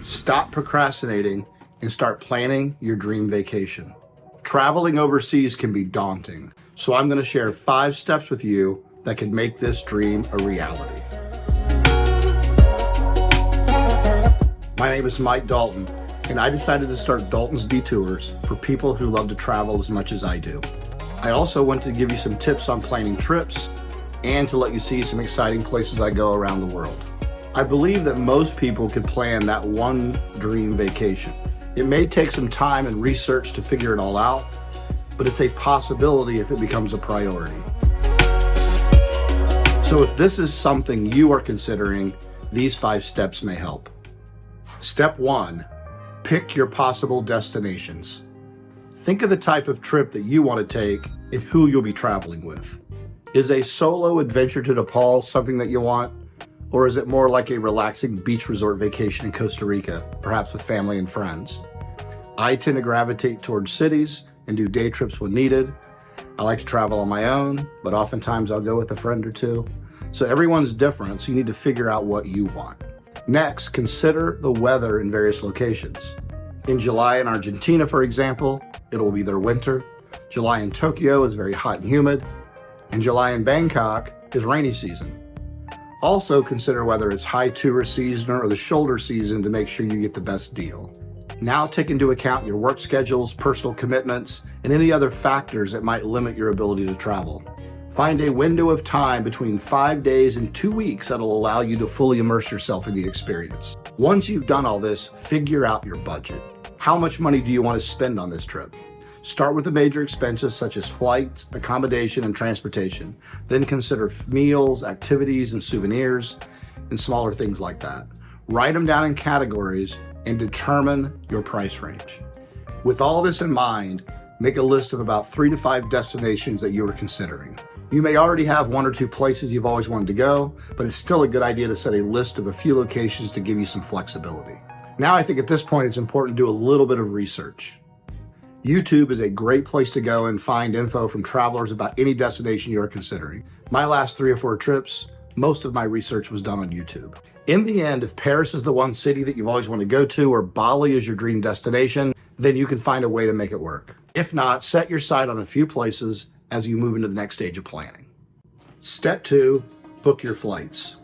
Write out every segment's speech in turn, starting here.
Stop procrastinating and start planning your dream vacation. Traveling overseas can be daunting, so I'm going to share 5 steps with you that can make this dream a reality. My name is Mike Dalton, and I decided to start Dalton's Detours for people who love to travel as much as I do. I also want to give you some tips on planning trips and to let you see some exciting places I go around the world. I believe that most people could plan that one dream vacation. It may take some time and research to figure it all out, but it's a possibility if it becomes a priority. So if this is something you are considering, these 5 steps may help. Step 1, pick your possible destinations. Think of the type of trip that you want to take and who you'll be traveling with. Is a solo adventure to Nepal something that you want? Or is it more like a relaxing beach resort vacation in Costa Rica, perhaps with family and friends? I tend to gravitate towards cities and do day trips when needed. I like to travel on my own, but oftentimes I'll go with a friend or two. So everyone's different, so you need to figure out what you want. Next, consider the weather in various locations. In July in Argentina, for example, it will be their winter. July in Tokyo is very hot and humid. And July in Bangkok is rainy season. Also consider whether it's high tourist season or the shoulder season to make sure you get the best deal. Now take into account your work schedules, personal commitments, and any other factors that might limit your ability to travel. Find a window of time between 5 days and 2 weeks that'll allow you to fully immerse yourself in the experience. Once you've done all this, figure out your budget. How much money do you want to spend on this trip? Start with the major expenses such as flights, accommodation, and transportation. Then consider meals, activities, and souvenirs, and smaller things like that. Write them down in categories and determine your price range. With all this in mind, make a list of about 3 to 5 destinations that you are considering. You may already have 1 or 2 places you've always wanted to go, but it's still a good idea to set a list of a few locations to give you some flexibility. Now I think at this point it's important to do a little bit of research. YouTube is a great place to go and find info from travelers about any destination you're considering. My last 3 or 4 trips, most of my research was done on YouTube. In the end, if Paris is the one city that you've always wanted to go to, or Bali is your dream destination, then you can find a way to make it work. If not, set your sight on a few places as you move into the next stage of planning. Step 2, book your flights.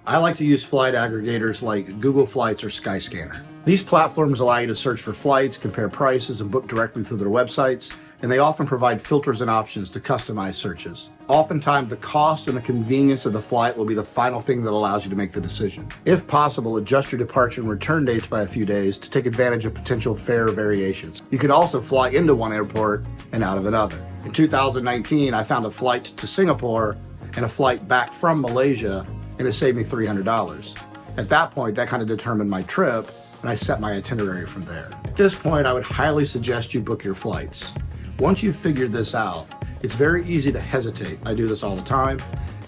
I like to use flight aggregators like Google Flights or Skyscanner. These platforms allow you to search for flights, compare prices, and book directly through their websites, and they often provide filters and options to customize searches. Oftentimes, the cost and the convenience of the flight will be the final thing that allows you to make the decision. If possible, adjust your departure and return dates by a few days to take advantage of potential fare variations. You can also fly into one airport and out of another. In 2019, I found a flight to Singapore and a flight back from Malaysia, and it saved me $300. At that point, that kind of determined my trip, and I set my itinerary from there. At this point, I would highly suggest you book your flights. Once you've figured this out, it's very easy to hesitate. I do this all the time,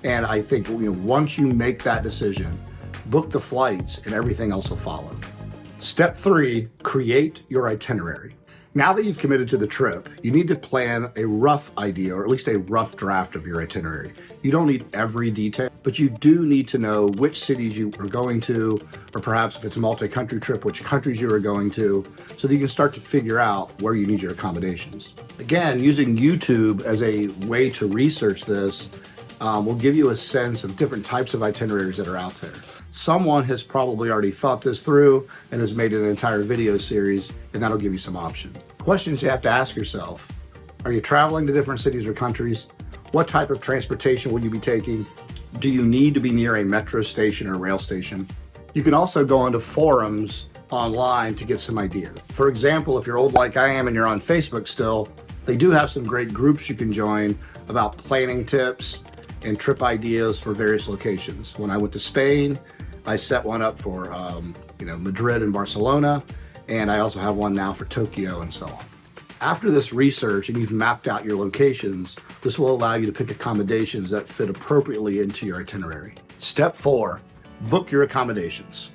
and I think once you make that decision, book the flights and everything else will follow. Step 3, create your itinerary. Now that you've committed to the trip, you need to plan a rough idea, or at least a rough draft of your itinerary. You don't need every detail, but you do need to know which cities you are going to, or perhaps if it's a multi-country trip, which countries you are going to, so that you can start to figure out where you need your accommodations. Again, using YouTube as a way to research this will give you a sense of different types of itineraries that are out there. Someone has probably already thought this through and has made an entire video series, and that'll give you some options. Questions you have to ask yourself: are you traveling to different cities or countries? What type of transportation will you be taking? Do you need to be near a metro station or rail station? You can also go onto forums online to get some ideas. For example, if you're old like I am and you're on Facebook still, they do have some great groups you can join about planning tips and trip ideas for various locations. When I went to Spain, I set one up for Madrid and Barcelona, and I also have one now for Tokyo and so on. After this research and you've mapped out your locations, this will allow you to pick accommodations that fit appropriately into your itinerary. Step 4, book your accommodations.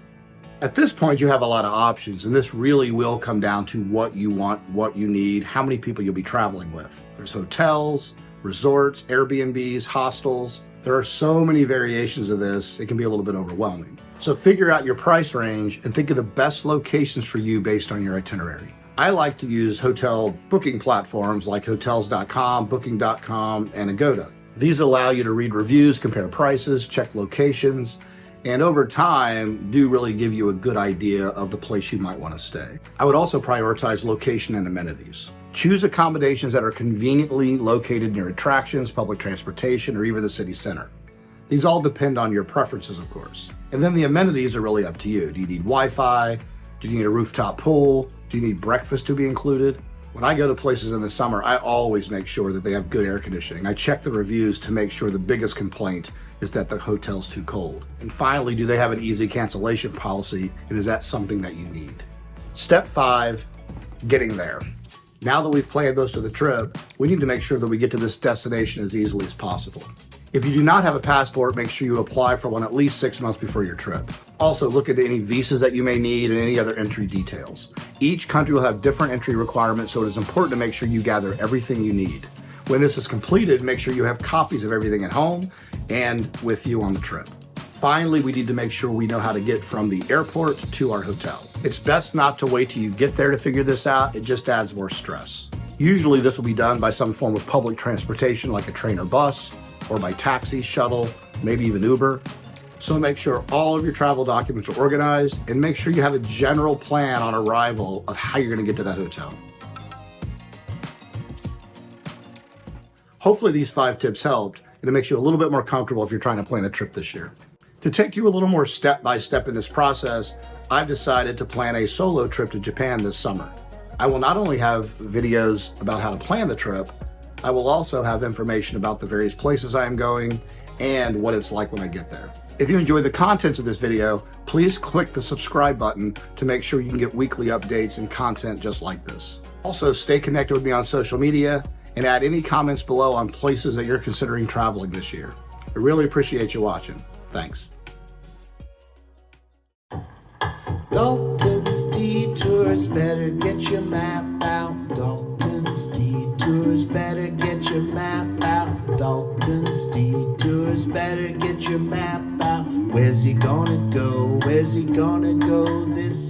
At this point, you have a lot of options, and this really will come down to what you want, what you need, how many people you'll be traveling with. There's hotels, resorts, Airbnbs, hostels. There are so many variations of this, it can be a little bit overwhelming. So figure out your price range and think of the best locations for you based on your itinerary. I like to use hotel booking platforms like hotels.com, booking.com, and Agoda. These allow you to read reviews, compare prices, check locations, and over time do really give you a good idea of the place you might want to stay. I would also prioritize location and amenities. Choose accommodations that are conveniently located near attractions, public transportation, or even the city center. These all depend on your preferences, of course. And then the amenities are really up to you. Do you need Wi-Fi? Do you need a rooftop pool? Do you need breakfast to be included? When I go to places in the summer, I always make sure that they have good air conditioning. I check the reviews to make sure the biggest complaint is that the hotel's too cold. And finally, do they have an easy cancellation policy? And is that something that you need? Step 5, getting there. Now that we've planned most of the trip, we need to make sure that we get to this destination as easily as possible. If you do not have a passport, make sure you apply for one at least 6 months before your trip. Also, look into any visas that you may need and any other entry details. Each country will have different entry requirements, so it is important to make sure you gather everything you need. When this is completed, make sure you have copies of everything at home and with you on the trip. Finally, we need to make sure we know how to get from the airport to our hotel. It's best not to wait till you get there to figure this out. It just adds more stress. Usually this will be done by some form of public transportation like a train or bus, or by taxi, shuttle, maybe even Uber. So make sure all of your travel documents are organized and make sure you have a general plan on arrival of how you're going to get to that hotel. Hopefully these 5 tips helped and it makes you a little bit more comfortable if you're trying to plan a trip this year. To take you a little more step-by-step in this process, I've decided to plan a solo trip to Japan this summer. I will not only have videos about how to plan the trip, I will also have information about the various places I am going and what it's like when I get there. If you enjoy the contents of this video, please click the subscribe button to make sure you can get weekly updates and content just like this. Also, stay connected with me on social media and add any comments below on places that you're considering traveling this year. I really appreciate you watching. Thanks. Dalton's Detours, better get your map out. Dalton's Detours, better get your map out. Dalton's Detours, better get your map out. Where's he gonna go? Where's he gonna go this